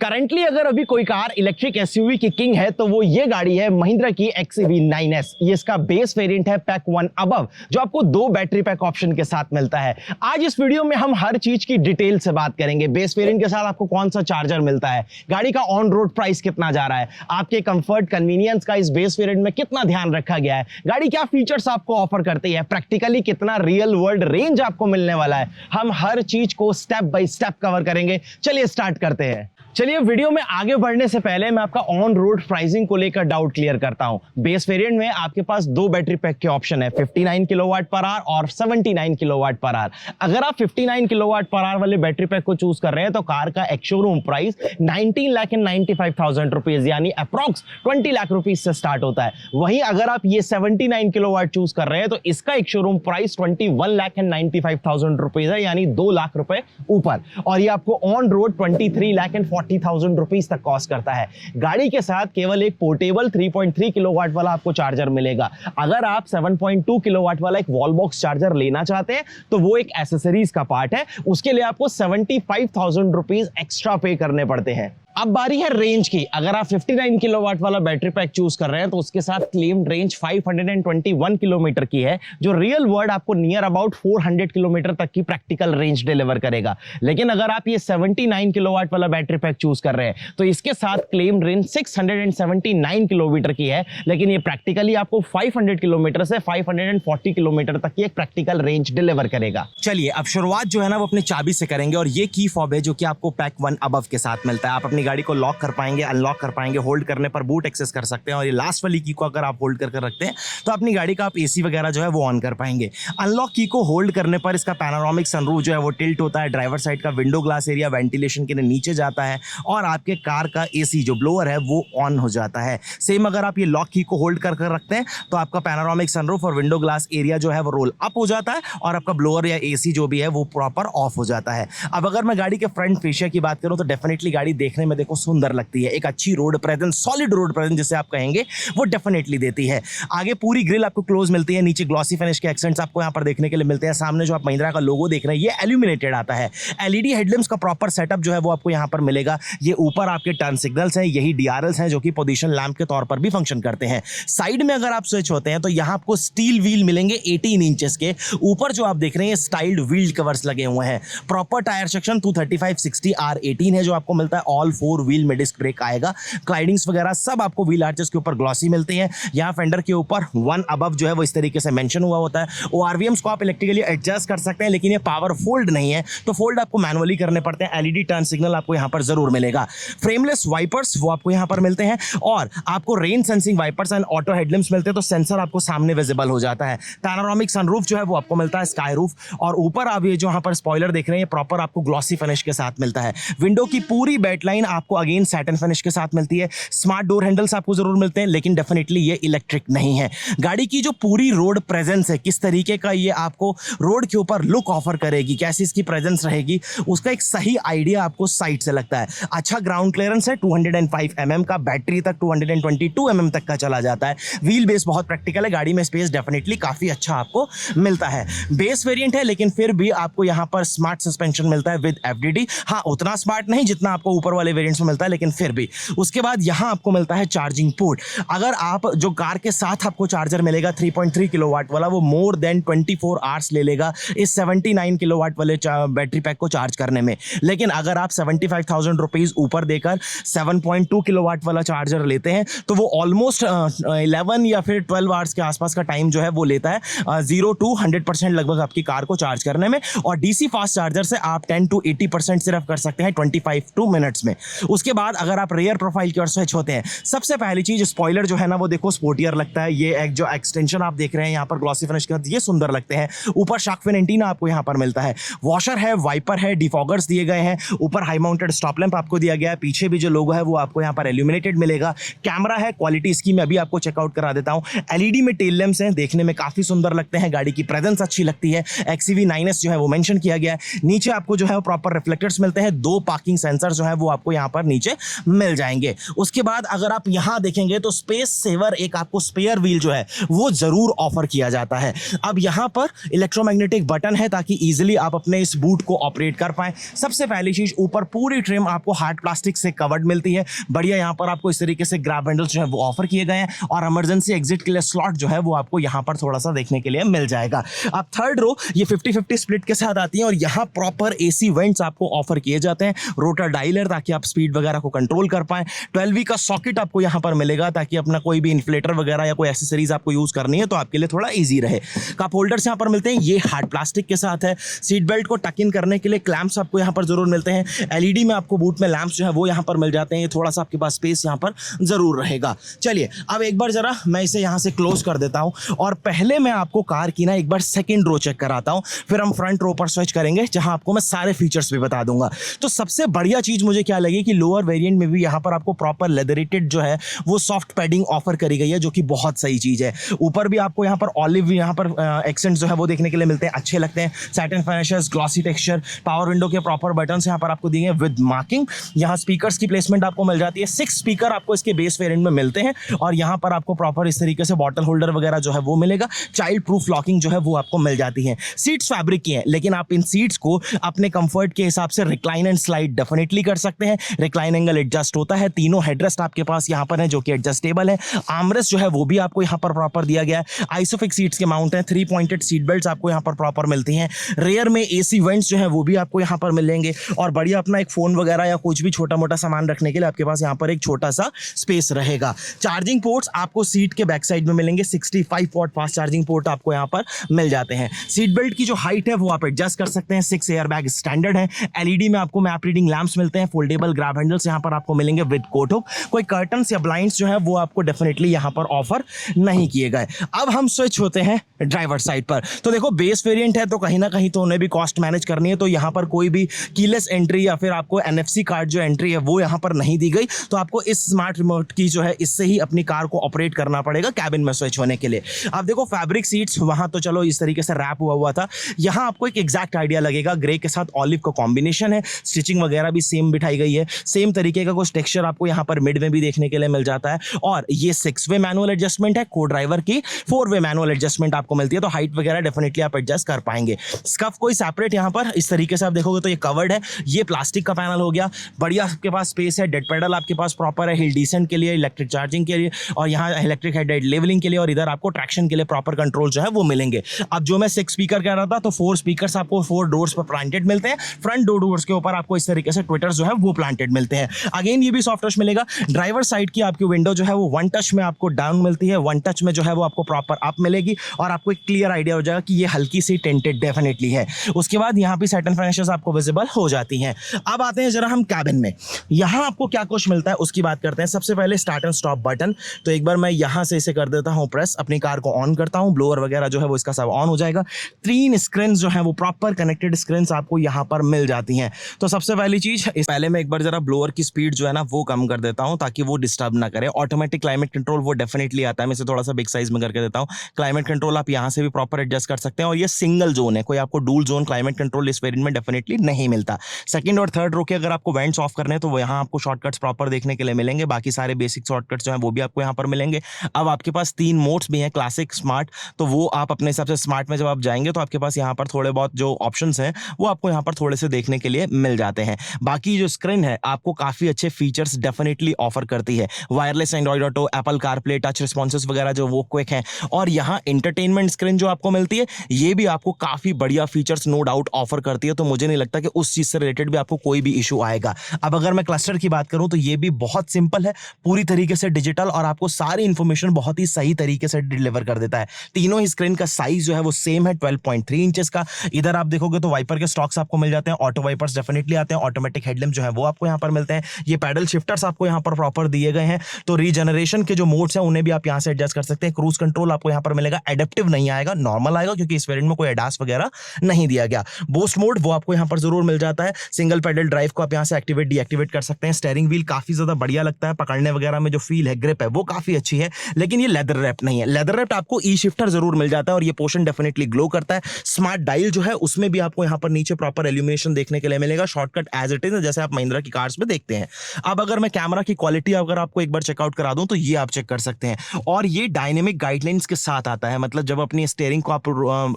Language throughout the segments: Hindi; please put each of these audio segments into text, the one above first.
करंटली अगर अभी कोई कार इलेक्ट्रिक एसयूवी की किंग है तो वो ये गाड़ी है महिंद्रा की XUV 9S। ये इसका बेस वेरिएंट है पैक 1 अबव, जो आपको 2 बैटरी पैक ऑप्शन के साथ मिलता है। आज इस वीडियो में हम हर चीज की डिटेल से बात करेंगे। बेस वेरिएंट के साथ आपको कौन सा चार्जर मिलता है, गाड़ी का ऑन रोड प्राइस कितना जा रहा है, आपके कंफर्ट कन्वीनियंस का इस बेस वेरिएंट में कितना ध्यान रखा गया है, गाड़ी क्या फीचर्स आपको ऑफर करती है, प्रैक्टिकली कितना रियल वर्ल्ड रेंज आपको मिलने वाला है, हम हर चीज को स्टेप बाय स्टेप कवर करेंगे। चलिए स्टार्ट करते हैं। चलिए वीडियो में आगे बढ़ने से पहले मैं आपका ऑन रोड प्राइसिंग को लेकर डाउट क्लियर करता हूं। बेस वेरिएंट में आपके पास 2 बैटरी पैक के ऑप्शन है, 59 किलोवाट पर आवर और 79 किलोवाट पर आवर। अगर आप 59 किलोवाट पर आवर वाले बैटरी पैक को चूज कर रहे हैं तो कार का एक शोरूम प्राइस 19,95,000 रुपीज यानी अप्रॉक्स 20 लाख रुपीज से स्टार्ट होता है। वहीं अगर आप ये 79 किलोवाट चूज कर रहे हैं तो इसका एक शोरूम प्राइस 21,95,000 रुपीज है यानी 2 लाख रुपए ऊपर, और ये आपको ऑन रोड 23,40,000 रुपीज तक कॉस्ट करता है। गाड़ी के साथ केवल एक पोर्टेबल 3.3 किलोवाट वाला आपको चार्जर मिलेगा। अगर आप 7.2 किलोवाट वाला एक वॉल बॉक्स चार्जर लेना चाहते हैं तो वो एक एसेसरीज का पार्ट है, उसके लिए आपको 75,000 रुपीज एक्स्ट्रा पे करने पड़ते हैं। अब बारी है रेंज की। अगर आप 59 किलोवाट वाला बैटरी पैक चूज कर रहे हैं तो उसके साथ क्लेम्ड रेंज 521 किलोमीटर की है, जो रियल वर्ल्ड आपको नियर अबाउट 400 किलोमीटर तक की प्रैक्टिकल रेंज डिलीवर करेगा। लेकिन अगर आप ये 79 किलोवाट वाला बैटरी पैक चूज कर रहे हैं तो इसके साथ क्लेम्ड रेंज 679 किलोमीटर की है, लेकिन ये प्रैक्टिकली आपको 500 किलोमीटर से 540 किलोमीटर तक की एक प्रैक्टिकल रेंज डिलीवर करेगा। चलिए अब शुरुआत जो है ना वो अपने चाबी से करेंगे, और ये की फॉब है जो कि आपको पैक 1 अबव के साथ मिलता है। आप अपनी गाड़ी को लॉक कर पाएंगे, अनलॉक कर पाएंगे, होल्ड करने पर बूट एक्सेस कर सकते हैं, और ये लास्ट वाली की को अगर आप होल्ड कर रखते हैं तो अपनी गाड़ी का आप एसी वगैरह जो है वो ऑन कर पाएंगे। अनलॉक की को होल्ड करने पर इसका पैनोरामिक सनरूफ जो है वो टिल्ट होता है, ड्राइवर साइड का विंडो ग्लास एरिया वेंटिलेशन के लिए नीचे जाता है, और आपके कार का एसी जो ब्लोअर है वो ऑन हो जाता है। सेम अगर आप ये लॉक की को होल्ड कर रखते हैं तो आपका पैनोरामिक सनरूफ और विंडो ग्लास एरिया जो है वो रोल अप हो जाता है, और आपका ब्लोअर या एसी जो भी है वो प्रॉपर ऑफ हो जाता है। अब अगर मैं गाड़ी के फ्रंट फेशिया की बात करूं तो डेफिनेटली गाड़ी देखने में देखो सुंदर लगती है, एक अच्छी road presence, solid road presence जिसे आप कहेंगे वो डेफिनेटली देती है। आगे पूरी ग्रिल आपको क्लोज मिलती है, नीचे ग्लॉसी फिनिश के एक्सेंट्स आपको यहां पर देखने के लिए मिलते हैं। सामने जो आप महिंद्रा का लोगो देख रहे हैं ये एल्यूमिनेटेड आता है। एलईडी हेडलैम्प्स का प्रॉपर सेटअप जो है वो आपको यहां पर मिलेगा। ये ऊपर आपके टर्न सिग्नल्स हैं, यही डीआरएल्स हैं जो कि पोजीशन लैंप के तौर पर भी फंक्शन करते हैं। साइड में अगर आप स्विच होते हैं तो यहां आपको स्टील व्हील मिलेंगे 18 इंचेस के। ऊपर जो आप देख रहे हैं स्टाइल्ड व्हील कवर्स लगे हुए हैं। प्रॉपर टायर सेक्शन 235/60 R18 है जो आपको मिलता है। ऑल 4 व्हील में डिस्क ब्रेक आएगा। क्लाइडिंग्स वगैरह सब आपको व्हील आर्चेस के ऊपर ग्लॉसी मिलते हैं। यहाँ फेंडर के ऊपर 1 अबव जो है वो इस तरीके से मेंशन हुआ होता है। ओआरवीएम्स को आप इलेक्ट्रिकली एडजस्ट कर सकते हैं, लेकिन ये पावर फोल्ड नहीं है तो फोल्ड आपको मैनुअली करने पड़ते हैं। एलईडी टर्न सिग्नल आपको यहाँ पर जरूर मिलेगा। फ्रेमलेस वाइपर्स वो आपको यहाँ पर मिलते हैं, और आपको rain sensing wipers and auto headlamps मिलते हैं, तो सेंसर आपको सामने विजिबल हो जाता है। पैनोरामिक सनरूफ जो है वो आपको मिलता है, स्काई रूफ, और ऊपर आप ये जो यहाँ पर स्पॉइलर देख रहे हैं प्रॉपर आपको ग्लॉसी फिनिश के साथ मिलता है। विंडो की पूरी बैटलाइन आपको अगेन सैटिन फिनिश के साथ मिलती है। स्मार्ट डोर हैंडल्स आपको जरूर मिलते हैं, लेकिन डेफिनेटली ये इलेक्ट्रिक नहीं है। गाड़ी की जो पूरी रोड प्रेजेंस है, किस तरीके का ये आपको रोड के ऊपर लुक ऑफर करेगी, कैसी इसकी प्रेजेंस रहेगी, उसका एक सही आइडिया आपको साइड से लगता है। अच्छा ग्राउंड क्लियरेंस है 205 mm का, बैटरी तक 222 mm तक का चला जाता है। व्हील बेस बहुत प्रैक्टिकल है, गाड़ी में स्पेस डेफिनेटली काफी अच्छा आपको मिलता है। बेस वेरिएंट है लेकिन फिर भी आपको यहाँ पर स्मार्ट सस्पेंशन मिलता है विद FDD। हाँ उतना स्मार्ट नहीं जितना आपको ऊपर वाले वेरिएंट्स में मिलता है, लेकिन फिर भी। उसके बाद यहाँ आपको मिलता है चार्जिंग पोर्ट। अगर आप जो कार के साथ आपको चार्जर मिलेगा 3.3 किलोवाट वाला, वो मोर देन 24 आवर्स ले लेगा इस 79 किलोवाट वाले बैटरी पैक को चार्ज करने में। लेकिन अगर आप 75,000 रुपीज ऊपर देकर 7.2 किलोवाट वाला चार्जर लेते हैं तो वो ऑलमोस्ट 11 या फिर 12 आवर्स के आसपास का टाइम जो है वो लेता है 0 to 100% लगभग आपकी कार को चार्ज करने में। और डीसी फास्ट चार्जर से आप 10 to 80% सिर्फ कर सकते हैं 25 मिनट्स में। उसके बाद अगर आप रेयर प्रोफाइल की ओर स्विच होते हैं, सबसे पहली चीज स्पॉइलर जो है ना वो देखो स्पोर्टियर लगता है। ये एक जो एक्सटेंशन आप देख रहे हैं यहाँ पर ग्लॉसी फिनिश के साथ, ये सुंदर लगते हैं। ऊपर शार्क फिन एंटीना आपको यहाँ पर मिलता है। वॉशर है, वाइपर है, डिफॉगर्स दिए गए हैं। ऊपर हाई माउंटेड स्टॉप लैंप आपको दिया गया है। पीछे भी जो लोगो है वो आपको यहाँ पर एल्यूमिनेटेड मिलेगा। कैमरा है, क्वालिटी इसकी मैं अभी आपको चेकआउट करा देता हूँ। एलईडी में टेल लैंप्स हैं, देखने में काफी सुंदर लगते हैं। गाड़ी की प्रेजेंस अच्छी लगती है। XUV 9S जो है वो मेंशन किया गया है। नीचे आपको जो है प्रॉपर रिफ्लेक्टर्स मिलते हैं। 2 पार्किंग सेंसर जो है वो आपको यहाँ पर नीचे मिल जाएंगे। उसके बाद अगर आप यहाँ देखेंगे तो स्पेस सेवर एक आपको स्पेयर व्हील जो है वो जरूर ऑफर किया जाता है। अब यहाँ पर इलेक्ट्रोमैग्नेटिक बटन है ताकि इजीली आप अपने इस बूट को ऑपरेट कर पाएं। सबसे पहली चीज, ऊपर पूरी ट्रिम आपको हार्ड प्लास्टिक से कवर्ड मिलती है, बढ़िया। यहाँ पर आपको इस तरीके से ग्रैब हैंडल्स जो है वो ऑफर किए गए हैं और इमरजेंसी एग्जिट के लिए स्लॉट जो है वो आपको यहाँ पर थोड़ा सा देखने के लिए मिल जाएगा। अब थर्ड रो ये 50-50 स्प्लिट के साथ आती है और यहाँ प्रॉपर एसी वेंट्स आपको ऑफर किए जाते हैं, रोटर डायलर ताकि आप स्पीड वगैरह को कंट्रोल कर पाएं। 12V का सॉकेट आपको यहाँ पर मिलेगा ताकि अपना कोई भी इन्फ्लेटर वगैरह या कोई एसेसरीज आपको यूज करनी है तो आपके लिए थोड़ा इजी रहे। कप होल्डर्स यहाँ पर मिलते हैं, ये हार्ड प्लास्टिक के साथ है। सीट बेल्ट को टक इन करने के लिए क्लैंप्स आपको यहाँ पर जरूर मिलते हैं। एलईडी में आपको बूट में लैंप्स जो है वो यहाँ पर मिल जाते हैं, ये थोड़ा सा आपके पास स्पेस यहाँ पर जरूर रहेगा। चलिए अब एक बार जरा मैं इसे यहाँ से क्लोज कर देता हूँ और पहले मैं आपको कार की ना एक बार सेकंड रो चेक कराता हूँ, फिर हम फ्रंट रो पर स्विच करेंगे जहां आपको मैं सारे फीचर्स भी बता दूंगा। तो सबसे बढ़िया चीज मुझे क्या लगी कि लोअर वेरिएंट में भी यहाँ पर आपको प्रॉपर लेदरेटेड जो है वो सॉफ्ट पैडिंग ऑफर करी गई है, जो कि बहुत सही चीज है। ऊपर भी आपको यहाँ पर ऑलिव यहाँ पर एक्सेंट जो है वो देखने के लिए मिलते हैं, अच्छे लगते हैं। Satin finishes, glossy texture, power window के प्रॉपर बटन्स यहाँ पर आपको दिए हैं विद मार्किंग। यहाँ स्पीकर्स की प्लेसमेंट आपको मिल जाती है, 6 स्पीकर आपको इसके बेस वेरिएंट में मिलते हैं और यहाँ पर आपको प्रॉपर इस तरीके से बॉटल होल्डर वगैरह जो है वो मिलेगा। चाइल्ड प्रूफ लॉकिंग जो है वो आपको मिल जाती है। सीट्स फैब्रिक की हैं, लेकिन आप इन सीट्स को अपने कंफर्ट के हिसाब से रिक्लाइन एंड स्लाइड डेफिनेटली कर सकते हैं। रिक्लाइन एंगल एडजस्ट होता है, तीनों हेडरेस्ट आपके पास यहाँ पर है जो कि एडजस्टेबल है। आर्मरेस्ट जो है वो भी आपको यहाँ पर प्रॉपर दिया गया है। आइसोफिक्स सीट्स के माउंट हैं, 3 पॉइंटेड सीट बेल्ट्स आपको यहाँ पर प्रॉपर मिलती हैं। रेयर में एसी वेंट्स जो है वो भी आपको यहाँ पर मिलेंगे और बढ़िया अपना एक फोन वगैरह या कुछ भी छोटा मोटा सामान रखने के लिए आपके पास यहाँ पर एक छोटा सा स्पेस रहेगा। चार्जिंग पोर्ट्स आपको सीट के बैक साइड में मिलेंगे, 65 वॉट फास्ट चार्जिंग पोर्ट आपको यहाँ पर मिल जाते हैं। सीट बेल्ट की जो हाइट है वो आप एडजस्ट कर सकते हैं, 6 एयर बैग स्टैंडर्ड है। एलईडी में आपको मैप रीडिंग लैंप्स मिलते हैं, फोल्डेबल ग्रैब हैंडल्स यहाँ पर आपको मिलेंगे विद कोट हुक। कोई कर्टन्स या ब्लाइंड्स जो है वो आपको डेफिनेटली यहाँ पर ऑफर नहीं किए गए। अब हम स्विच होते हैं ड्राइवर साइड पर। तो देखो बेस वेरिएंट है तो कहीं ना कहीं तो उन्हें भी कॉस्ट मैनेज करनी है, तो यहाँ पर कोई भी कीलेस एंट्री या फिर आपको NFC कार्ड जो एंट्री है वो यहाँ पर नहीं दी गई, तो आपको इस स्मार्ट रिमोट की जो है इससे ही अपनी कार को ऑपरेट करना पड़ेगा कैबिन में स्विच होने के लिए। अब देखो फैब्रिक सीट्स वहां तो चलो इस तरीके से रैप हुआ था, यहाँ आपको एक एग्जैक्ट आइडिया लगेगा। ग्रे के साथ ऑलिव का कॉम्बिनेशन है, स्टिचिंग वगैरह भी सेम बिठाई गई है, सेम तरीके का कुछ टेक्सचर आपको यहाँ पर मिड में भी देखने के लिए मिल जाता है। और ये 6 वे मैनुअल एडजस्टमेंट है, को ड्राइवर की 4 वे मैनुअल एडजस्टमेंट आपको मिलती है, तो हाइट वगैरह डेफिनेटली आप एडजस्ट कर पाएंगे। स्कफ कोई सेपरेट यहाँ पर इस तरीके से आप देखोगे तो ये कवर्ड है, ये प्लास्टिक का पैनल हो गया, बढ़िया आपके पास स्पेस है। डेड पेडल आपके पास प्रॉपर है, हिल डिसेंट के लिए, इलेक्ट्रिक चार्जिंग के लिए और यहाँ इलेक्ट्रिक हेड लेवलिंग के लिए, और इधर आपको ट्रैक्शन के लिए प्रॉपर कंट्रोल जो है वो मिलेंगे। अब जो मैं 6 स्पीकर कह रहा था तो 4 स्पीकर्स आपको 4 डोर्स पर प्लांटेड मिलते हैं। फ्रंट 2 डोर्स के ऊपर आपको इस तरीके से ट्विटर्स जो है वो प्लांटेड मिलते हैं। अगेन ये भी सॉफ्ट टच मिलेगा। ड्राइवर साइड की आपकी विंडो जो है वो 1 टच में आपको डाउन मिलती है, 1 टच में जो है वो आपको प्रॉपर अप मिलेगी और आपको एक क्लियर आइडिया हो जाएगा कि ये हल्की सी टेंटेड डेफिनेटली है। उसके बाद यहाँ पे सैटिन फिनिशेस आपको विजिबल हो जाती हैं। अब आते हैं जरा हम कैबिन में, यहाँ आपको क्या कुछ मिलता है उसकी बात करते हैं। सबसे पहले स्टार्ट एंड स्टॉप बटन, तो एक बार मैं यहाँ से इसे कर देता हूँ प्रेस, अपनी कार को ऑन करता हूँ, ब्लोअर वगैरह जो है वो इसका सब ऑन हो जाएगा। 3 स्क्रीन जो है वो प्रॉपर कनेक्टेड स्क्रीन आपको यहाँ पर मिल जाती हैं। तो सबसे पहली चीज, पहले मैं एक बार जरा ब्लोअर की स्पीड जो है ना वो कम कर देता हूँ ताकि वो डिस्टर्ब ना करे। ऑटोमेटिक क्लाइमेट कंट्रोल वो डेफिनेटली आता है, मैं इसे थोड़ा सा बिग साइज में करके देता हूँ। क्लाइमेट कंट्रोल आप यहाँ से भी प्रॉपर एडजस्ट कर सकते हैं और ये सिंगल जोन है, कोई आपको डुअल जोन क्लाइमेट कंट्रोल इस वेरिएंट में डेफिनेटली नहीं मिलता। सेकंड और थर्ड रो के अगर आपको वेंट्स ऑफ करने हैं तो वो यहाँ आपको शॉर्टकट्स प्रॉपर देखने के लिए मिलेंगे, बाकी सारे बेसिक शॉर्टकट्स जो हैं वो भी आपको यहाँ पर मिलेंगे। अब आपके पास 3 मोड्स भी हैं, क्लासिक, स्मार्ट, तो वो आप अपने हिसाब से स्मार्ट में जब आप जाएंगे तो आपके पास यहाँ पर थोड़े बहुत जो ऑप्शंस हैं वो आपको यहाँ पर थोड़े से देखने के लिए मिल जाते हैं। बाकी जो स्क्रीन है आपको काफी अच्छे फीचर्स डेफिनेटली ऑफर करती है, wireless Android auto, Apple CarPlay, touch responses वगैरह जो वो क्विक हैं, और यहाँ एंटरटेनमेंट स्क्रीन जो आपको मिलती है ये भी आपको काफी बढ़िया फीचर्स नो डाउट ऑफर करती है, तो मुझे नहीं लगता कि उस चीज से रिलेटेड भी आपको कोई भी इशू आएगा। अब अगर मैं क्लस्टर की बात करूं तो ये भी बहुत सिंपल है, पूरी तरीके से डिजिटल और आपको सारी इंफॉर्मेशन बहुत ही सही तरीके से डिलीवर कर देता है। तीनों ही स्क्रीन का साइज जो है वो सेम है, 12.3 इंचेस का। इधर आप देखोगे तो वाइपर के स्टॉक्स आपको मिल जाते हैं, ऑटो वाइपर्स डेफिनेटली आते हैं, ऑटोमेटिक हेडलैम्प जो है वो आपको यहाँ पर मिलते हैं। ये पैडल शिफ्टर्स आपको यहाँ पर प्रॉपर दिए गए हैं, तो रीजनरेशन के जो मोड्स हैं उन्हें भी आप यहाँ से एडजस्ट कर सकते हैं। क्रूज कंट्रोल आपको यहाँ पर मिलेगा, एडेप्टिव नहीं आएगा, नॉर्मल आएगा क्योंकि इस वेरिएंट में कोई एडास वगैरह नहीं दिया गया। बूस्ट मोड वो आपको यहाँ पर जरूर मिल जाता है। सिंगल पेडल ड्राइव को आप यहाँ से एक्टिवेट डीएक्टिवेट कर सकते हैं। स्टीयरिंग व्हील काफी ज्यादा बढ़िया लगता है, पकड़ने वगैरह में जो फील है, ग्रिप है वो काफी अच्छी है, लेकिन ये लेदर रैप नहीं है। लेदर रैप आपको ई शिफ्टर जरूर मिल जाता है और ये पोर्शन डेफिनेटली ग्लो करता है। स्मार्ट डायल जो है उसमें भी आपको यहाँ पर नीचे प्रॉपर इल्यूमिनेशन देखने के लिए मिलेगा। शॉर्टकट एज इट इज जैसे आप महिंद्रा की कार्स में देखते हैं। अब अगर मैं कैमरा की क्वालिटी अगर आपको एक बार चेकआउट करा दूं तो ये आप चेक कर सकते हैं, और ये डायनेमिक गाइडलाइंस के साथ आता है। मतलब जब अपनी स्टीयरिंग को आप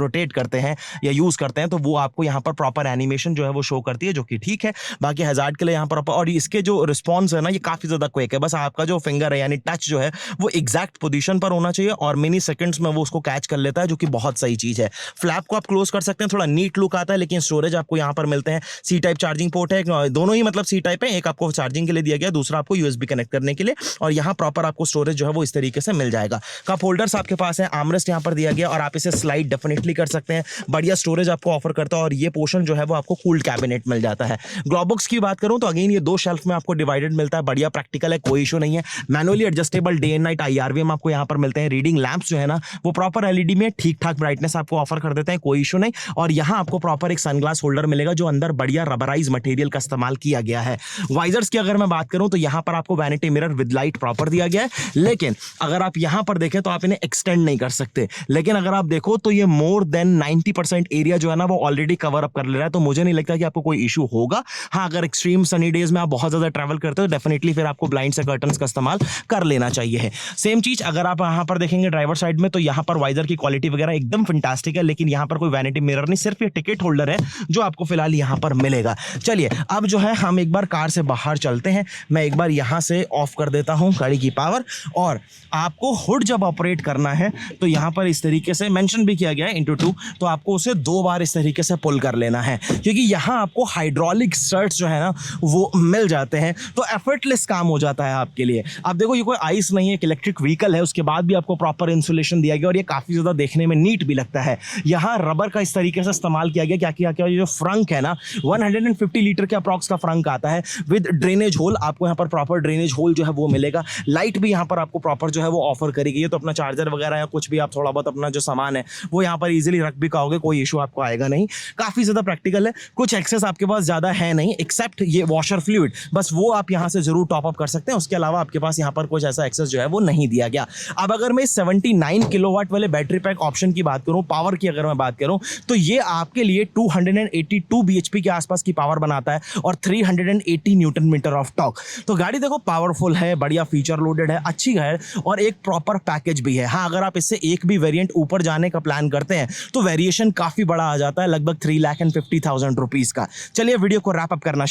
रोटेट करते हैं या यूज करते हैं तो वो आपको यहाँ पर प्रॉपर एनिमेशन जो है वो शो करती है, जो कि ठीक है। बाकी हैजार्ड के लिए यहाँ पर, और इसके जो रिस्पॉन्स है ना, ये काफी ज्यादा क्विक है। बस आपका जो फिंगर है यानी टच जो है वो एग्जैक्ट पोजीशन पर होना चाहिए और मिनी सेकंड्स में वो उसको कैच कर लेता है, जो कि बहुत सही चीज है। फ्लैप को आप क्लोज कर सकते हैं, थोड़ा नीट लुक आता है, लेकिन स्टोरेज आपको यहाँ पर मिलते हैं। सी टाइप चार्जिंग पोर्ट है, दोनों ही मतलब सी टाइप है, एक आपको चार्जिंग के लिए दिया गया, दूसरा आपको यूएसबी कनेक्ट करने के लिए, और यहाँ प्रॉपर आपको स्टोरेज जो है वो इस तरीके से मिल जाएगा। कप होल्डर्स आपके पास है, आर्मरेस्ट यहाँ पर दिया गया और आप इसे स्लाइड डेफिनेटली कर सकते हैं। बढ़िया स्टोरेज आपको ऑफर करता है और ये पोर्शन जो है वो आपको कूल्ड कैबिनेट मिल जाता है। ग्लोव बॉक्स की बात करूं तो अगेन ये 2 शेल्फ में आपको डिवाइडेड मिलता है, बढ़िया प्रैक्टिकल है, कोई इशू नहीं है। Manually adjustable day and night IRVM आपको यहाँ पर मिलते हैं। रीडिंग लैंप्स जो है ना वो प्रॉपर LED में ठीक ठाक ब्राइटनेस आपको ऑफर कर देते हैं, कोई इशू नहीं। और यहाँ आपको प्रॉपर एक सनग्लास होल्डर मिलेगा जो अंदर बढ़िया रबराइज मटेरियल का इस्तेमाल किया गया है। वाइजर्स की अगर मैं बात करूं तो यहाँ पर आपको vanity mirror with light proper दिया गया है, लेकिन अगर आप यहाँ पर देखें तो आप इन्हें एक्सटेंड नहीं कर सकते। लेकिन अगर आप देखो तो ये मोर देन 90% एरिया जो है ना वो ऑलरेडी कवर अप कर ले रहा है, तो मुझे नहीं लगता कि आपको कोई इशू होगा। हाँ, अगर एक्सट्रीम सनी डेज में आप बहुत ज्यादा ट्रैवल करते हो डेफिनेटली फिर आपको ब्लाइंड से कर्टन्स का इस्तेमाल कर लेना चाहिए है। सेम चीज अगर आप यहाँ पर देखेंगे ड्राइवर साइड में तो यहाँ पर वाइजर की क्वालिटी वगैरह एकदम फैंटास्टिक है, लेकिन यहाँ पर कोई वैनिटी मिरर नहीं, सिर्फ ये टिकट होल्डर है जो आपको फिलहाल यहाँ पर मिलेगा। चलिए अब जो है हम एक बार कार से बाहर चलते हैं। मैं एक बार यहाँ से ऑफ कर देता हूँ गाड़ी की पावर, और आपको हुड जब ऑपरेट करना है तो यहाँ पर इस तरीके से मेंशन भी किया गया है ×2, तो आपको उसे 2 बार इस तरीके से पुल कर लेना है, क्योंकि यहाँ आपको हाइड्रोलिक स्टर्ट्स जो है ना वो मिल जाते हैं, तो एफर्टलेस काम हो जाता है आपके लिए। आप देखो ये कोई आइस नहीं है, एक इलेक्ट्रिक व्हीकल है, उसके बाद भी आपको प्रॉपर इंसुलेशन दिया गया और ये काफी ज्यादा देखने में नीट भी लगता है। यहाँ रबर का इस तरीके से इस्तेमाल किया गया, क्या किया क्या, जो फ्रंक है ना 150 लीटर के अप्रॉक्स का फ्रंक आता है विद ड्रेनेज होल। आपको यहाँ पर प्रॉपर ड्रेनेज होल जो है वो मिलेगा। लाइट भी यहाँ पर आपको प्रॉपर जो है वो ऑफर करी गई है, तो अपना चार्जर वगैरह या कुछ भी आप थोड़ा बहुत अपना जो सामान है वो यहाँ पर इजीली रख भी पाओगे, कोई इशू आपको आएगा नहीं। काफी ज्यादा प्रैक्टिकल है, कुछ एक्सेस आपके पास ज्यादा है नहीं एक्सेप्ट ये वॉशर फ्लूइड, बस वो आप यहाँ से जरूर टॉप अप कर सकते हैं, उसके अलावा आपके पास यहाँ पर कुछ ऐसा एक्सेस जो है वो नहीं दिया गया। अब अगर मैं 79 किलोवाट वाले बैटरी पैक ऑप्शन की बात करूं, पावर की अगर मैं बात करूं तो ये आपके लिए 282 bhp के आसपास की पावर बनाता है और 380 न्यूटन मीटर ऑफ टॉर्क। तो गाड़ी देखो पावरफुल है, बढ़िया फीचर लोडेड है, अच्छी है और एक प्रॉपर पैकेज भी है। हाँ, अगर आप इससे एक भी वेरिएंट ऊपर जाने का प्लान करते हैं तो वेरिएशन काफी बड़ा आ जाता है, लगभग 3,50,000 रुपीज का। चलिए वीडियो को रैप अप करना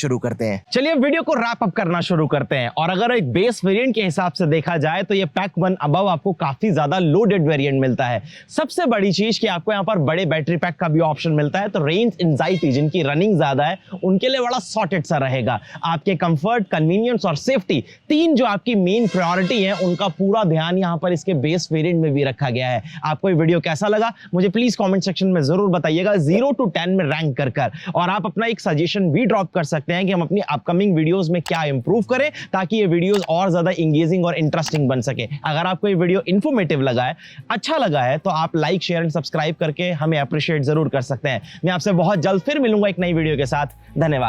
शुरू करते हैं। और अगर एक बेस वेरिएंट के हिसाब से देखा जाए तो ये पैक 1 अबव आपको काफी ज्यादा लोडेड वेरिएंट मिलता है। सबसे बड़ी चीज कि आपको यहाँ पर बड़े बैटरी पैक का भी ऑप्शन मिलता है, तो रेंज एंजाइटी जिनकी रनिंग ज्यादा है उनके लिए बड़ा सॉर्टेड सा रहेगा। आपके कंफर्ट, कन्वीनियंस और सेफ्टी, 3 जो आपकी मेन प्रायोरिटी है उनका पूरा ध्यान यहाँ पर इसके बेस वेरिएंट में भी रखा गया है। आपको ये वीडियो कैसा लगा मुझे प्लीज कमेंट सेक्शन में जरूर बताइएगा, 0 to 10 में रैंक कर। और आप अपना एक सजेशन भी ड्रॉप कर सकते हैं कि हम अपनी अपकमिंग वीडियोस में क्या इंप्रूव करें ताकि ये वीडियोस और ज्यादा इंगेजिंग और इंटरेस्टिंग बन सके। अगर आपको ये वीडियो इंफॉर्मेटिव लगा है, अच्छा लगा है, तो आप लाइक, शेयर एंड सब्सक्राइब करके हमें अप्रिशिएट जरूर कर सकते हैं। मैं आपसे बहुत जल्द फिर मिलूंगा एक नई वीडियो के साथ। धन्यवाद।